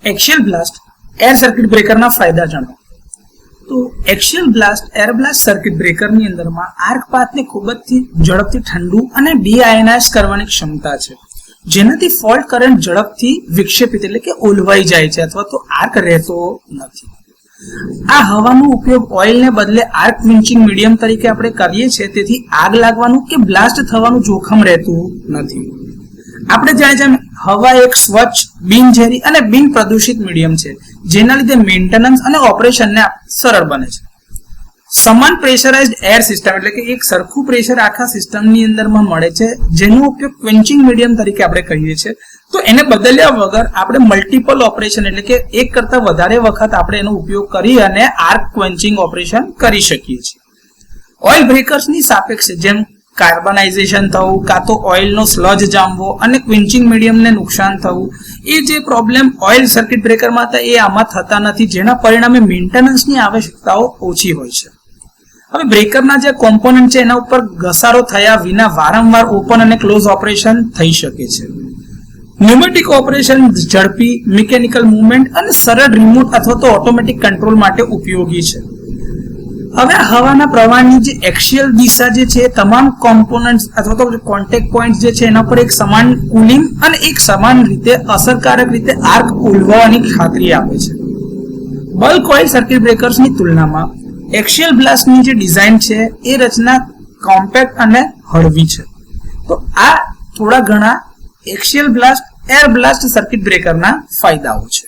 Axial blast air circuit breaker ना फायदा जाणो। तो axial blast air blast circuit breaker ની અંદરમાં આર્ક પાથને ખૂબ જ ઝડપથી ઠંડુ અને ડીઆયનાઇઝ કરવાની ક્ષમતા છે, જેનાથી ફોલ્ટ કરંટ ઝડપથી વિક્ષેપિત એટલે કે ઓલવાઈ જાય છે અથવા તો આર્ક રહેતો નથી। આ હવાનો ઉપયોગ ઓઇલને બદલે આર્ક ક્વિન્ચિંગ મીડિયમ તરીકે આપણે કરીએ છીએ, તેથી આગ લાગવાનું કે બ્લાસ્ટ થવાનું જોખમ રહેતું નથી। આપણે જાણીએ છીએ હવા એક સ્વચ્છ, બિનઝેરી અને બિન પ્રદૂષિત મીડિયમ છે, જેના લીધે મેન્ટેનન્સ અને ઓપરેશનને સરળ બને છે। સમાન પ્રેશરાઇઝ્ડ એર સિસ્ટમ એટલે કે એક સરખું પ્રેશર આખા સિસ્ટમની અંદરમાં મળે છે, જેનો ઉપયોગ ક્વિન્ચિંગ મીડિયમ તરીકે આપણે કરીએ છીએ। તો એને બદલ્યા વગર આપણે મલ્ટિપલ ઓપરેશન એટલે કે એક કરતા વધારે વખત આપણે એનો ઉપયોગ કરી અને આર્ક ક્વિન્ચિંગ ઓપરેશન કરી શકીએ છીએ। ઓઇલ બ્રેકર્સની સાપેક્ષે જેમ કાર્બનાઇઝેશન થવું, કાં તો ઓઇલનો સ્લજ જામવો અને ક્વિન્ચિંગ મીડિયમને નુકસાન થવું, એ જે પ્રોબ્લેમ ઓઇલ સર્કિટ બ્રેકરમાં હતા એ આમાં થતા નથી, જેના પરિણામે મેન્ટેનન્સની આવશ્યકતાઓ ઓછી હોય છે। હવે બ્રેકરના જે કોમ્પોનન્ટ છે એના ઉપર ઘસારો થયા વિના વારંવાર ઓપન અને ક્લોઝ ઓપરેશન થઈ શકે છે। ન્યુમેટિક ઓપરેશન ઝડપી મિકેનિકલ મૂવમેન્ટ અને સરળ રિમોટ અથવા તો ઓટોમેટિક કંટ્રોલ માટે ઉપયોગી છે। હવે હવાના પ્રવાહની જે એક્સિયલ દિશા જે છે તમામ કોમ્પોનન્ટ્સ અથવા તો કોન્ટેક્ટ પોઈન્ટ જે છે એના પર એક સમાન કુલિંગ અને એક સમાન રીતે અસરકારક રીતે આર્ક ઉલવવાની ખાતરી આપે છે। બલ્ક ઓઇલ સર્કિટ બ્રેકર્સની તુલનામાં એક્સિયલ બ્લાસ્ટની જે ડિઝાઇન છે એ રચના કોમ્પેક્ટ અને હળવી છે। તો આ થોડા ઘણા axial blast air blast circuit બ્રેકરના ફાયદાઓ છે।